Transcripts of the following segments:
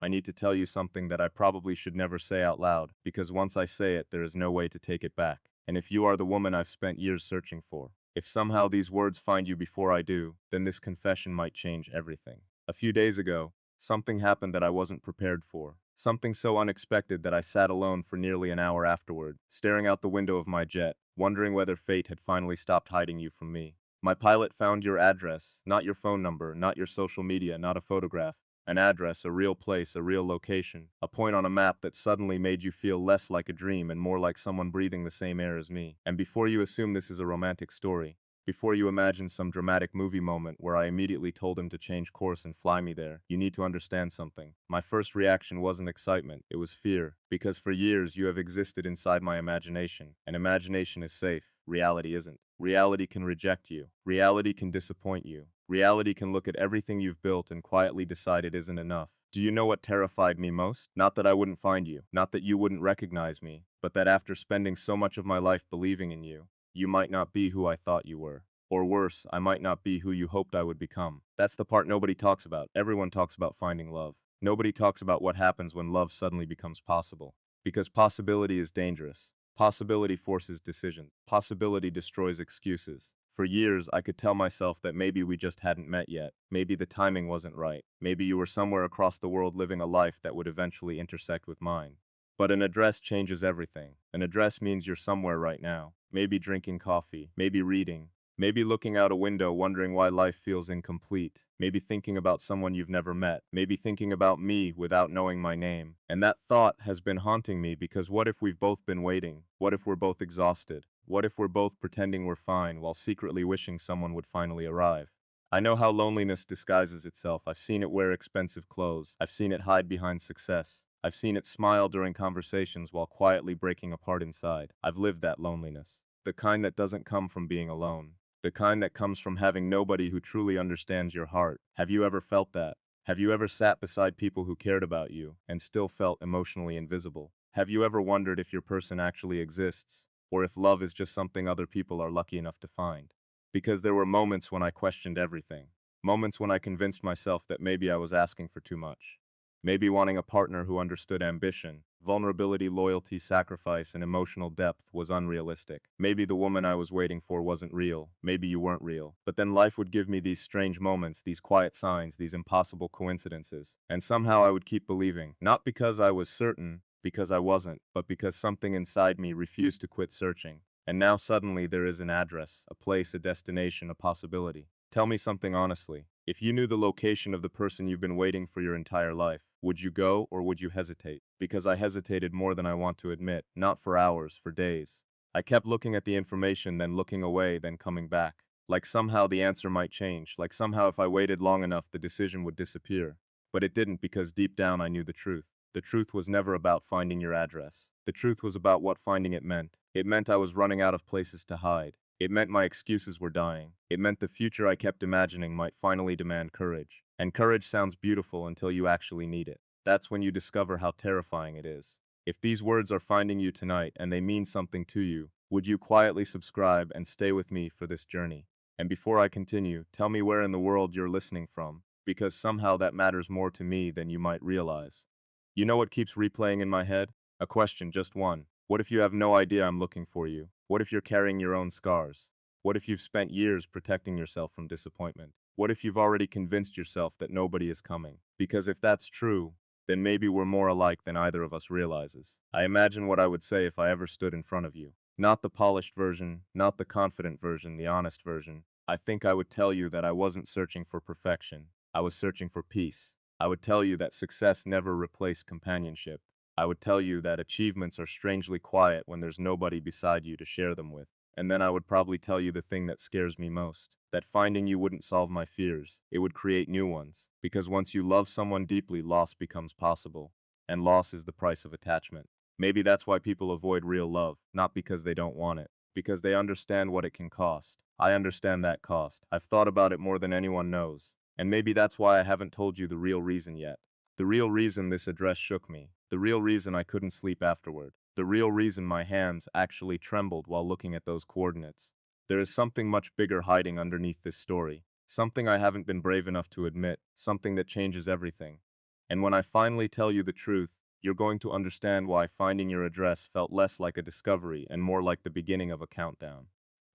I need to tell you something that I probably should never say out loud, because once I say it, there is no way to take it back. And if you are the woman I've spent years searching for, if somehow these words find you before I do, then this confession might change everything. A few days ago, something happened that I wasn't prepared for. Something so unexpected that I sat alone for nearly an hour afterward, staring out the window of my jet, wondering whether fate had finally stopped hiding you from me. My pilot found your address, not your phone number, not your social media, not a photograph. An address, a real place, a real location, a point on a map that suddenly made you feel less like a dream and more like someone breathing the same air as me. And before you assume this is a romantic story, before you imagine some dramatic movie moment where I immediately told him to change course and fly me there, you need to understand something. My first reaction wasn't excitement, it was fear, because for years you have existed inside my imagination, and imagination is safe, reality isn't. Reality can reject you. Reality can disappoint you. Reality can look at everything you've built and quietly decide it isn't enough. Do you know what terrified me most? Not that I wouldn't find you, not that you wouldn't recognize me, but that after spending so much of my life believing in you, you might not be who I thought you were. Or worse, I might not be who you hoped I would become. That's the part nobody talks about. Everyone talks about finding love. Nobody talks about what happens when love suddenly becomes possible. Because possibility is dangerous. Possibility forces decisions. Possibility destroys excuses. For years, I could tell myself that maybe we just hadn't met yet. Maybe the timing wasn't right. Maybe you were somewhere across the world living a life that would eventually intersect with mine. But an address changes everything. An address means you're somewhere right now. Maybe drinking coffee. Maybe reading. Maybe looking out a window wondering why life feels incomplete. Maybe thinking about someone you've never met. Maybe thinking about me without knowing my name. And that thought has been haunting me because what if we've both been waiting? What if we're both exhausted? What if we're both pretending we're fine while secretly wishing someone would finally arrive? I know how loneliness disguises itself. I've seen it wear expensive clothes. I've seen it hide behind success. I've seen it smile during conversations while quietly breaking apart inside. I've lived that loneliness. The kind that doesn't come from being alone. The kind that comes from having nobody who truly understands your heart. Have you ever felt that? Have you ever sat beside people who cared about you and still felt emotionally invisible? Have you ever wondered if your person actually exists, or if love is just something other people are lucky enough to find? Because there were moments when I questioned everything. Moments when I convinced myself that maybe I was asking for too much. Maybe wanting a partner who understood ambition, vulnerability, loyalty, sacrifice, and emotional depth was unrealistic. Maybe the woman I was waiting for wasn't real. Maybe you weren't real. But then life would give me these strange moments, these quiet signs, these impossible coincidences. And somehow I would keep believing. Not because I was certain, because I wasn't, but because something inside me refused to quit searching. And now suddenly there is an address, a place, a destination, a possibility. Tell me something honestly. If you knew the location of the person you've been waiting for your entire life, would you go or would you hesitate? Because I hesitated more than I want to admit, not for hours, for days. I kept looking at the information, then looking away, then coming back. Like somehow the answer might change, like somehow if I waited long enough the decision would disappear. But it didn't because deep down I knew the truth. The truth was never about finding your address. The truth was about what finding it meant. It meant I was running out of places to hide. It meant my excuses were dying. It meant the future I kept imagining might finally demand courage. And courage sounds beautiful until you actually need it. That's when you discover how terrifying it is. If these words are finding you tonight and they mean something to you, would you quietly subscribe and stay with me for this journey? And before I continue, tell me where in the world you're listening from, because somehow that matters more to me than you might realize. You know what keeps replaying in my head? A question, just one. What if you have no idea I'm looking for you? What if you're carrying your own scars? What if you've spent years protecting yourself from disappointment? What if you've already convinced yourself that nobody is coming? Because if that's true, then maybe we're more alike than either of us realizes. I imagine what I would say if I ever stood in front of you. Not the polished version, not the confident version, the honest version. I think I would tell you that I wasn't searching for perfection. I was searching for peace. I would tell you that success never replaced companionship. I would tell you that achievements are strangely quiet when there's nobody beside you to share them with. And then I would probably tell you the thing that scares me most. That finding you wouldn't solve my fears. It would create new ones. Because once you love someone deeply, loss becomes possible. And loss is the price of attachment. Maybe that's why people avoid real love. Not because they don't want it. Because they understand what it can cost. I understand that cost. I've thought about it more than anyone knows. And maybe that's why I haven't told you the real reason yet. The real reason this address shook me. The real reason I couldn't sleep afterward. The real reason my hands actually trembled while looking at those coordinates. There is something much bigger hiding underneath this story. Something I haven't been brave enough to admit. Something that changes everything. And when I finally tell you the truth, you're going to understand why finding your address felt less like a discovery and more like the beginning of a countdown.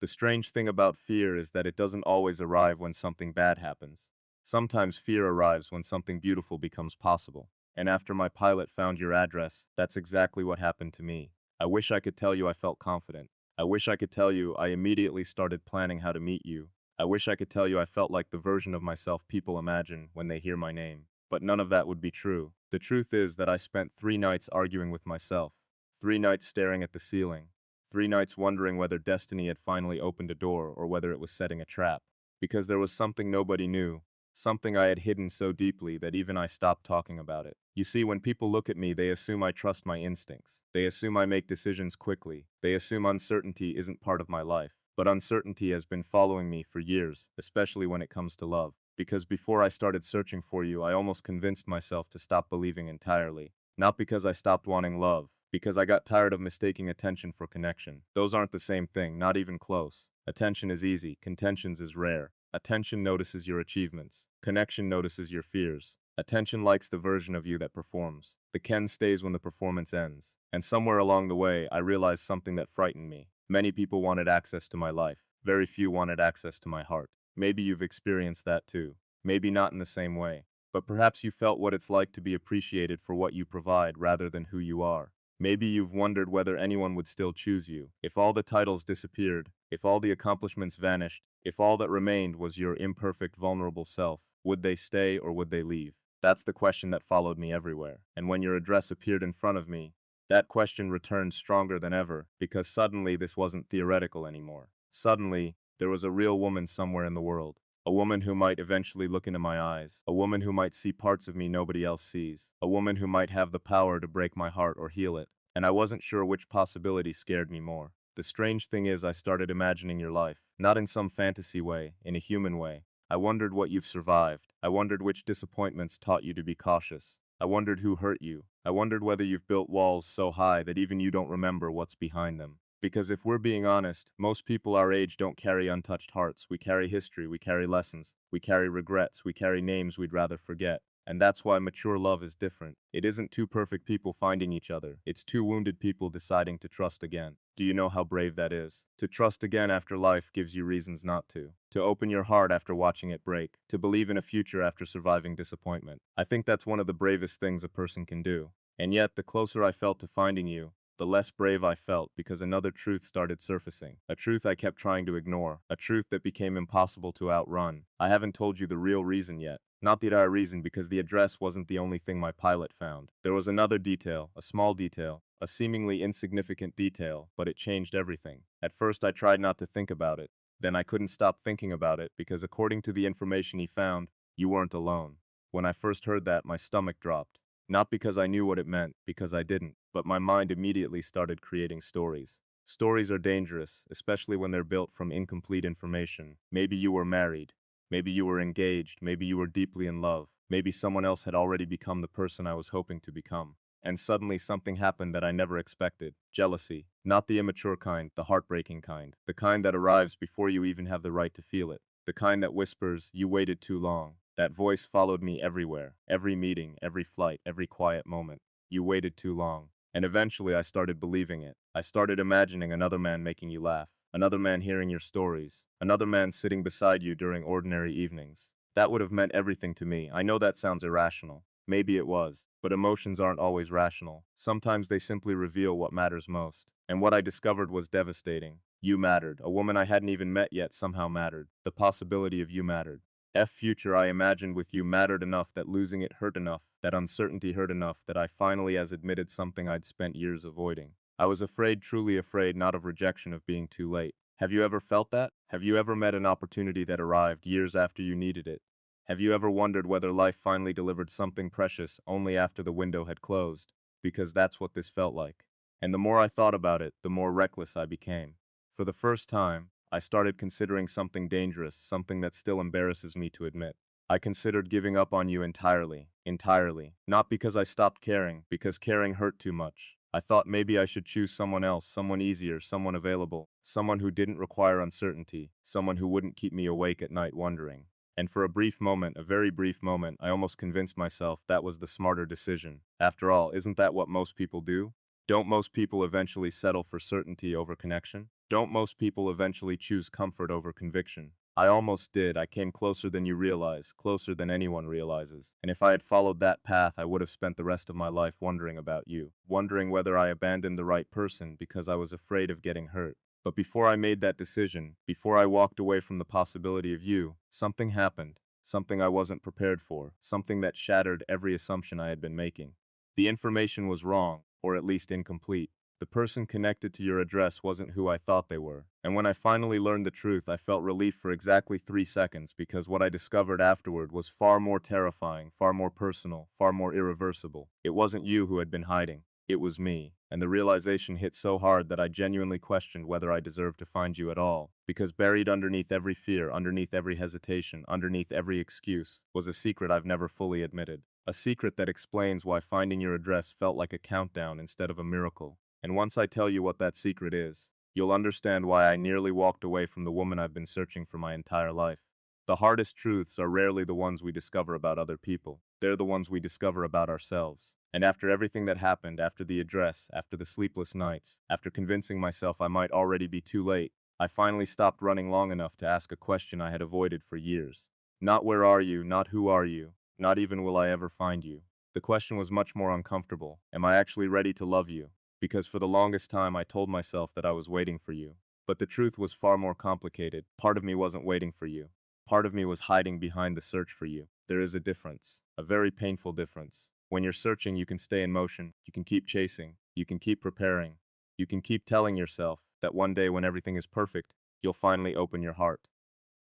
The strange thing about fear is that it doesn't always arrive when something bad happens. Sometimes fear arrives when something beautiful becomes possible. And after my pilot found your address, that's exactly what happened to me. I wish I could tell you I felt confident. I wish I could tell you I immediately started planning how to meet you. I wish I could tell you I felt like the version of myself people imagine when they hear my name. But none of that would be true. The truth is that I spent 3 nights arguing with myself, 3 nights staring at the ceiling, 3 nights wondering whether destiny had finally opened a door or whether it was setting a trap. Because there was something nobody knew, something I had hidden so deeply that even I stopped talking about it. You see, when people look at me, they assume I trust my instincts. They assume I make decisions quickly. They assume uncertainty isn't part of my life. But uncertainty has been following me for years, especially when it comes to love. Because before I started searching for you, I almost convinced myself to stop believing entirely. Not because I stopped wanting love, because I got tired of mistaking attention for connection. Those aren't the same thing, not even close. Attention is easy, contentions is rare. Attention notices your achievements. Connection notices your fears. Attention likes the version of you that performs. The Ken stays when the performance ends. And somewhere along the way, I realized something that frightened me. Many people wanted access to my life. Very few wanted access to my heart. Maybe you've experienced that too. Maybe not in the same way. But perhaps you felt what it's like to be appreciated for what you provide rather than who you are. Maybe you've wondered whether anyone would still choose you. If all the titles disappeared, if all the accomplishments vanished, if all that remained was your imperfect, vulnerable self, would they stay or would they leave? That's the question that followed me everywhere. And when your address appeared in front of me, that question returned stronger than ever, because suddenly this wasn't theoretical anymore. Suddenly, there was a real woman somewhere in the world. A woman who might eventually look into my eyes. A woman who might see parts of me nobody else sees. A woman who might have the power to break my heart or heal it. And I wasn't sure which possibility scared me more. The strange thing is I started imagining your life. Not in some fantasy way, in a human way. I wondered what you've survived. I wondered which disappointments taught you to be cautious. I wondered who hurt you. I wondered whether you've built walls so high that even you don't remember what's behind them. Because if we're being honest, most people our age don't carry untouched hearts. We carry history, we carry lessons, we carry regrets, we carry names we'd rather forget. And that's why mature love is different. It isn't two perfect people finding each other. It's two wounded people deciding to trust again. Do you know how brave that is? To trust again after life gives you reasons not to. To open your heart after watching it break. To believe in a future after surviving disappointment. I think that's one of the bravest things a person can do. And yet, the closer I felt to finding you, the less brave I felt because another truth started surfacing. A truth I kept trying to ignore. A truth that became impossible to outrun. I haven't told you the real reason yet. Not the entire reason, because the address wasn't the only thing my pilot found. There was another detail, a small detail, a seemingly insignificant detail, but it changed everything. At first I tried not to think about it. Then I couldn't stop thinking about it because according to the information he found, you weren't alone. When I first heard that, my stomach dropped. Not because I knew what it meant, because I didn't, but my mind immediately started creating stories. Stories are dangerous, especially when they're built from incomplete information. Maybe you were married. Maybe you were engaged. Maybe you were deeply in love. Maybe someone else had already become the person I was hoping to become. And suddenly something happened that I never expected. Jealousy. Not the immature kind, the heartbreaking kind. The kind that arrives before you even have the right to feel it. The kind that whispers, "You waited too long." That voice followed me everywhere. Every meeting, every flight, every quiet moment. You waited too long. And eventually I started believing it. I started imagining another man making you laugh. Another man hearing your stories. Another man sitting beside you during ordinary evenings. That would have meant everything to me. I know that sounds irrational. Maybe it was. But emotions aren't always rational. Sometimes they simply reveal what matters most. And what I discovered was devastating. You mattered. A woman I hadn't even met yet somehow mattered. The possibility of you mattered. Future I imagined with you mattered enough that losing it hurt enough, that uncertainty hurt enough that I finally has admitted something I'd spent years avoiding. I was afraid, truly afraid, not of rejection, of being too late. Have you ever felt that? Have you ever met an opportunity that arrived years after you needed it? Have you ever wondered whether life finally delivered something precious only after the window had closed? Because that's what this felt like. And the more I thought about it, the more reckless I became. For the first time, I started considering something dangerous, something that still embarrasses me to admit. I considered giving up on you entirely, entirely. Not because I stopped caring, because caring hurt too much. I thought maybe I should choose someone else, someone easier, someone available, someone who didn't require uncertainty, someone who wouldn't keep me awake at night wondering. And for a brief moment, a very brief moment, I almost convinced myself that was the smarter decision. After all, isn't that what most people do? Don't most people eventually settle for certainty over connection? Don't most people eventually choose comfort over conviction? I almost did. I came closer than you realize, closer than anyone realizes. And if I had followed that path, I would have spent the rest of my life wondering about you, wondering whether I abandoned the right person because I was afraid of getting hurt. But before I made that decision, before I walked away from the possibility of you, something happened. Something I wasn't prepared for, something that shattered every assumption I had been making. The information was wrong, or at least incomplete. The person connected to your address wasn't who I thought they were. And when I finally learned the truth, I felt relief for exactly 3 seconds because what I discovered afterward was far more terrifying, far more personal, far more irreversible. It wasn't you who had been hiding. It was me, and the realization hit so hard that I genuinely questioned whether I deserved to find you at all, because buried underneath every fear, underneath every hesitation, underneath every excuse, was a secret I've never fully admitted. A secret that explains why finding your address felt like a countdown instead of a miracle. And once I tell you what that secret is, you'll understand why I nearly walked away from the woman I've been searching for my entire life. The hardest truths are rarely the ones we discover about other people. They're the ones we discover about ourselves. And after everything that happened, after the address, after the sleepless nights, after convincing myself I might already be too late, I finally stopped running long enough to ask a question I had avoided for years. Not where are you, not who are you, not even will I ever find you. The question was much more uncomfortable. Am I actually ready to love you? Because for the longest time I told myself that I was waiting for you. But the truth was far more complicated. Part of me wasn't waiting for you. Part of me was hiding behind the search for you. There is a difference, a very painful difference. When you're searching, you can stay in motion, you can keep chasing, you can keep preparing, you can keep telling yourself that one day when everything is perfect, you'll finally open your heart.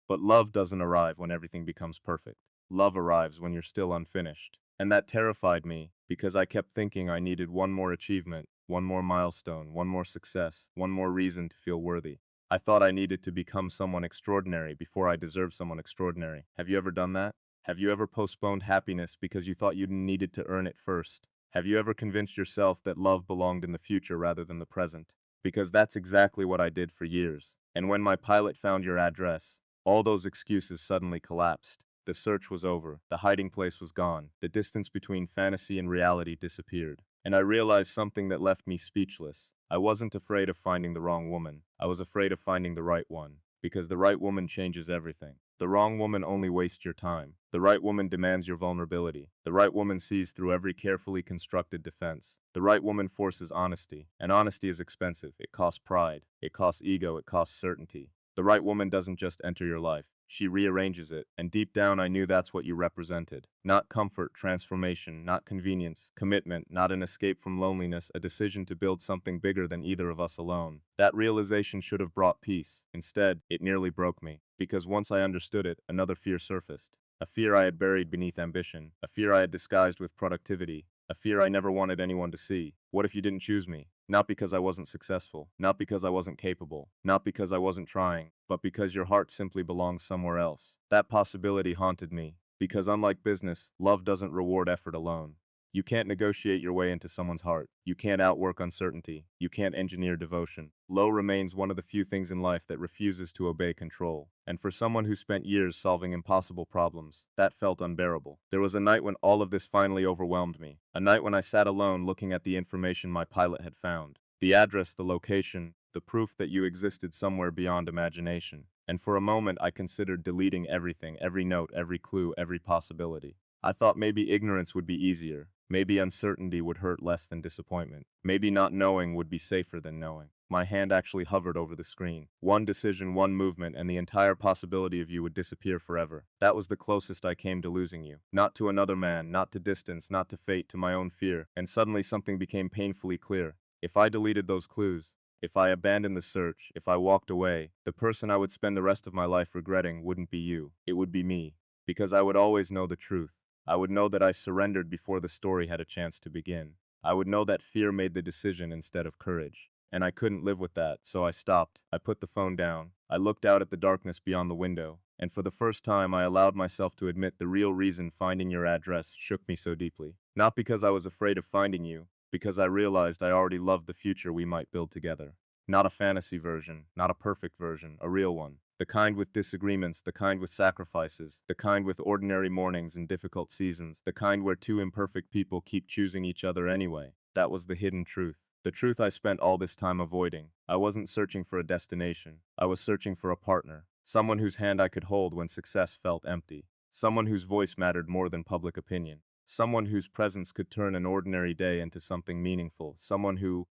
But love doesn't arrive when everything becomes perfect. Love arrives when you're still unfinished. And that terrified me, because I kept thinking I needed one more achievement, one more milestone, one more success, one more reason to feel worthy. I thought I needed to become someone extraordinary before I deserved someone extraordinary. Have you ever done that? Have you ever postponed happiness because you thought you needed to earn it first? Have you ever convinced yourself that love belonged in the future rather than the present? Because that's exactly what I did for years. And when my pilot found your address, all those excuses suddenly collapsed. The search was over, the hiding place was gone, the distance between fantasy and reality disappeared. And I realized something that left me speechless. I wasn't afraid of finding the wrong woman. I was afraid of finding the right one. Because the right woman changes everything. The wrong woman only wastes your time. The right woman demands your vulnerability. The right woman sees through every carefully constructed defense. The right woman forces honesty. And honesty is expensive. It costs pride. It costs ego. It costs certainty. The right woman doesn't just enter your life. She rearranges it, and deep down I knew that's what you represented. Not comfort, transformation, not convenience, commitment, not an escape from loneliness, a decision to build something bigger than either of us alone. That realization should have brought peace. Instead, it nearly broke me. Because once I understood it, another fear surfaced. A fear I had buried beneath ambition. A fear I had disguised with productivity. A fear I never wanted anyone to see. What if you didn't choose me? Not because I wasn't successful, not because I wasn't capable, not because I wasn't trying, but because your heart simply belongs somewhere else. That possibility haunted me, because unlike business, love doesn't reward effort alone. You can't negotiate your way into someone's heart. You can't outwork uncertainty. You can't engineer devotion. Love remains one of the few things in life that refuses to obey control. And for someone who spent years solving impossible problems, that felt unbearable. There was a night when all of this finally overwhelmed me. A night when I sat alone looking at the information my pilot had found. The address, the location, the proof that you existed somewhere beyond imagination. And for a moment I considered deleting everything, every note, every clue, every possibility. I thought maybe ignorance would be easier. Maybe uncertainty would hurt less than disappointment. Maybe not knowing would be safer than knowing. My hand actually hovered over the screen. One decision, one movement, and the entire possibility of you would disappear forever. That was the closest I came to losing you. Not to another man, not to distance, not to fate, to my own fear. And suddenly something became painfully clear. If I deleted those clues, if I abandoned the search, if I walked away, the person I would spend the rest of my life regretting wouldn't be you. It would be me. Because I would always know the truth. I would know that I surrendered before the story had a chance to begin. I would know that fear made the decision instead of courage. And I couldn't live with that, so I stopped. I put the phone down. I looked out at the darkness beyond the window. And for the first time, I allowed myself to admit the real reason finding your address shook me so deeply. Not because I was afraid of finding you, because I realized I already loved the future we might build together. Not a fantasy version, not a perfect version, a real one. The kind with disagreements, the kind with sacrifices, the kind with ordinary mornings and difficult seasons, the kind where two imperfect people keep choosing each other anyway. That was the hidden truth. The truth I spent all this time avoiding. I wasn't searching for a destination. I was searching for a partner. Someone whose hand I could hold when success felt empty. Someone whose voice mattered more than public opinion. Someone whose presence could turn an ordinary day into something meaningful. Someone who,